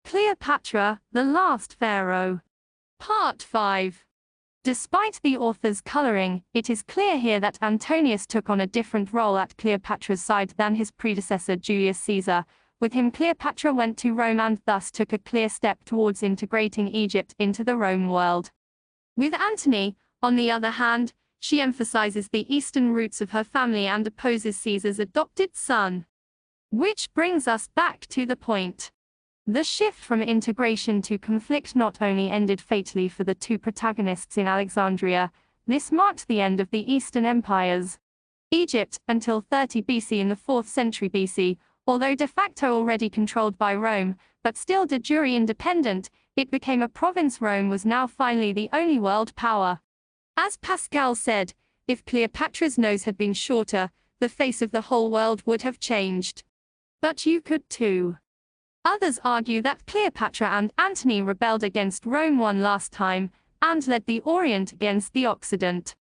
Cleopatra, the Last Pharaoh. Part 5. Despite the author's coloring, it is clear here that Antonius took on a different role at Cleopatra's side than his predecessor Julius Caesar. With him, Cleopatra went to Rome and thus took a clear step towards integrating Egypt into the Roman world. With Antony, on the other hand, she emphasizes the eastern roots of her family and opposes Caesar's adopted son. Which brings us back to the point. The shift from integration to conflict not only ended fatally for the two protagonists in Alexandria, this marked the end of the Eastern empires. Egypt, until 30 BC in the 4th century BC, although de facto already controlled by Rome, but still de jure independent, it became a province. Rome was now finally the only world power. As Pascal said, if Cleopatra's nose had been shorter, the face of the whole world would have changed. But you could too. Others argue that Cleopatra and Antony rebelled against Rome one last time, and led the Orient against the Occident.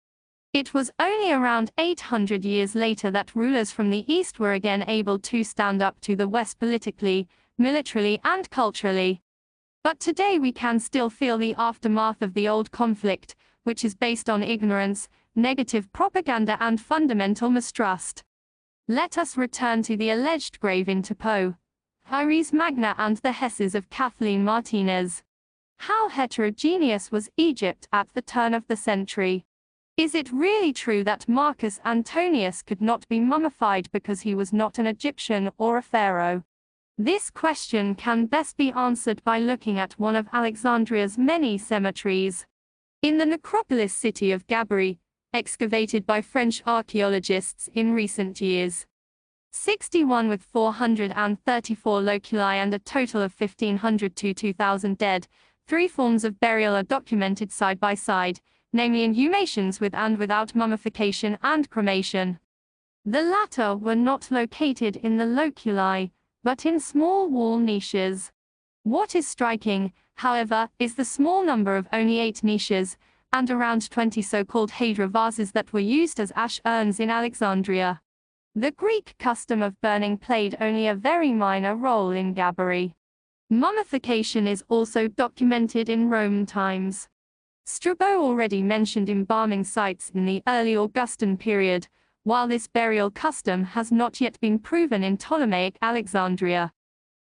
It was only around 800 years later that rulers from the East were again able to stand up to the West politically, militarily and culturally. But today we can still feel the aftermath of the old conflict, which is based on ignorance, negative propaganda and fundamental mistrust. Let us return to the alleged grave in Tepo, Iris Magna and the Hesses of Kathleen Martinez. How heterogeneous was Egypt at the turn of the century? Is it really true that Marcus Antonius could not be mummified because he was not an Egyptian or a pharaoh? This question can best be answered by looking at one of Alexandria's many cemeteries. In the necropolis city of Gabbari, excavated by French archaeologists in recent years. 61 with 434 loculi and a total of 1,500 to 2,000 dead, three forms of burial are documented side by side, namely inhumations with and without mummification and cremation. The latter were not located in the loculi, but in small wall niches. What is striking, however, is the small number of only 8 niches, and around 20 so-called hydra vases that were used as ash urns in Alexandria. The Greek custom of burning played only a very minor role in Gabbari. Mummification is also documented in Roman times. Strabo already mentioned embalming sites in the early Augustan period, while this burial custom has not yet been proven in Ptolemaic Alexandria.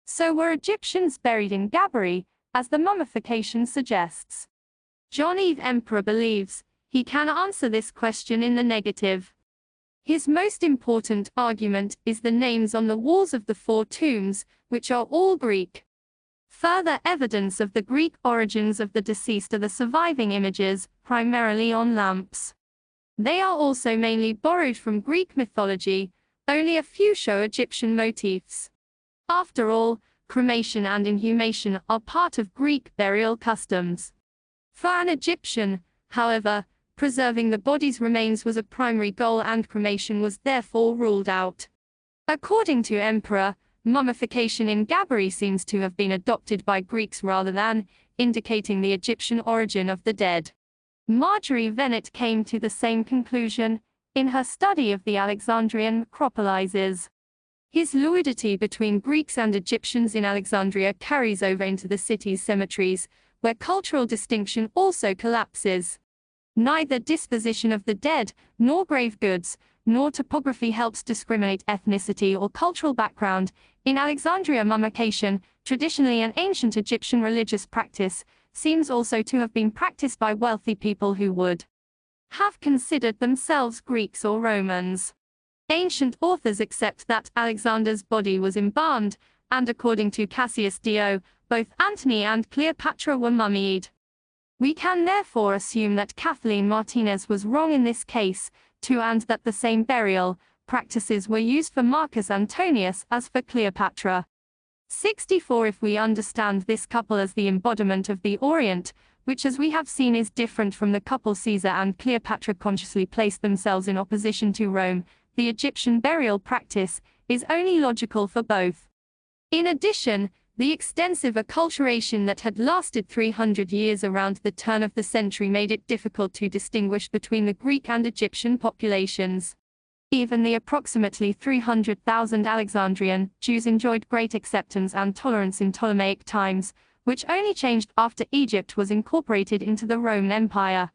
So were Egyptians buried in Gabbari, as the mummification suggests? John Eve Emperor believes he can answer this question in the negative. His most important argument is the names on the walls of the 4 tombs, which are all Greek. Further evidence of the Greek origins of the deceased are the surviving images, primarily on lamps. They are also mainly borrowed from Greek mythology, only a few show Egyptian motifs. After all, cremation and inhumation are part of Greek burial customs. For an Egyptian, however, preserving the body's remains was a primary goal and cremation was therefore ruled out. According to Emperor, mummification in Gabbari seems to have been adopted by Greeks rather than, indicating the Egyptian origin of the dead. Marjorie Vennett came to the same conclusion, in her study of the Alexandrian necropolises. His fluidity between Greeks and Egyptians in Alexandria carries over into the city's cemeteries, where cultural distinction also collapses. Neither disposition of the dead, nor grave goods, nor topography helps discriminate ethnicity or cultural background. In Alexandria, mummification, traditionally an ancient Egyptian religious practice, seems also to have been practiced by wealthy people who would have considered themselves Greeks or Romans. Ancient authors accept that Alexander's body was embalmed, and according to Cassius Dio, both Antony and Cleopatra were mummied. We can therefore assume that Kathleen Martinez was wrong in this case, too, and that the same burial practices were used for Marcus Antonius as for Cleopatra. 64 If we understand this couple as the embodiment of the Orient, which as we have seen is different from the couple Caesar and Cleopatra consciously placed themselves in opposition to Rome, the Egyptian burial practice is only logical for both. In addition, the extensive acculturation that had lasted 300 years around the turn of the century made it difficult to distinguish between the Greek and Egyptian populations. Even the approximately 300,000 Alexandrian Jews enjoyed great acceptance and tolerance in Ptolemaic times, which only changed after Egypt was incorporated into the Roman Empire.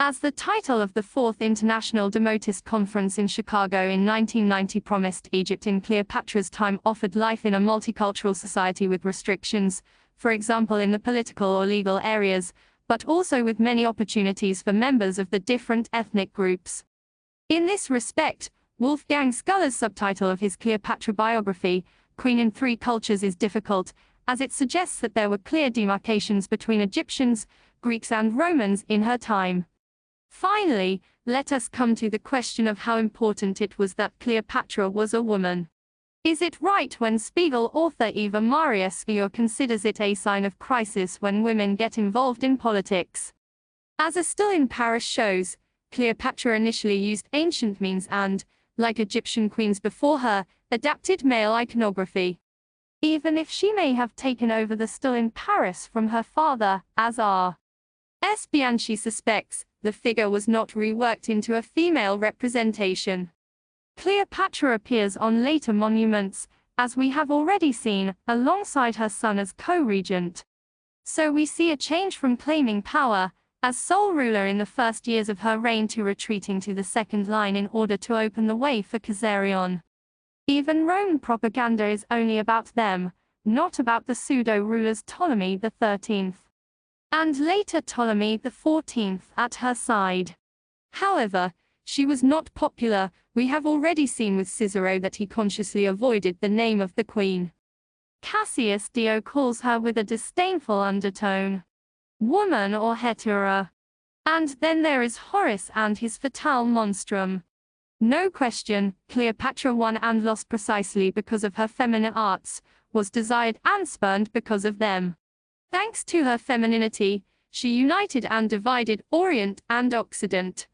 As the title of the Fourth International Demotist Conference in Chicago in 1990 promised, Egypt in Cleopatra's time offered life in a multicultural society with restrictions, for example in the political or legal areas, but also with many opportunities for members of the different ethnic groups. In this respect, Wolfgang Skuller's subtitle of his Cleopatra biography, Queen in Three Cultures, is difficult, as it suggests that there were clear demarcations between Egyptians, Greeks and Romans in her time. Finally, let us come to the question of how important it was that Cleopatra was a woman. Is it right when Spiegel author Eva Maria Spiegel considers it a sign of crisis when women get involved in politics? As a still in Paris shows, Cleopatra initially used ancient means and, like Egyptian queens before her, adapted male iconography. Even if she may have taken over the still in Paris from her father, as R.S. Bianchi suspects, the figure was not reworked into a female representation. Cleopatra appears on later monuments, as we have already seen, alongside her son as co-regent. So we see a change from claiming power, as sole ruler in the first years of her reign, to retreating to the second line in order to open the way for Caesarion. Even Roman propaganda is only about them, not about the pseudo-rulers Ptolemy XIII. And later Ptolemy XIV at her side. However, she was not popular. We have already seen with Cicero that he consciously avoided the name of the queen. Cassius Dio calls her with a disdainful undertone, woman or hetera. And then there is Horace and his fatale monstrum. No question, Cleopatra won and lost precisely because of her feminine arts, was desired and spurned because of them. Thanks to her femininity, she united and divided Orient and Occident.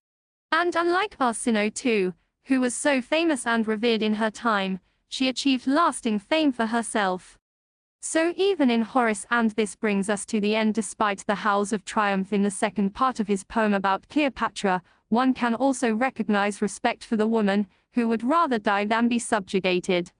And unlike Arsinoe II, who was so famous and revered in her time, she achieved lasting fame for herself. So even in Horace, and this brings us to the end despite the howls of triumph in the second part of his poem about Cleopatra, one can also recognize respect for the woman, who would rather die than be subjugated.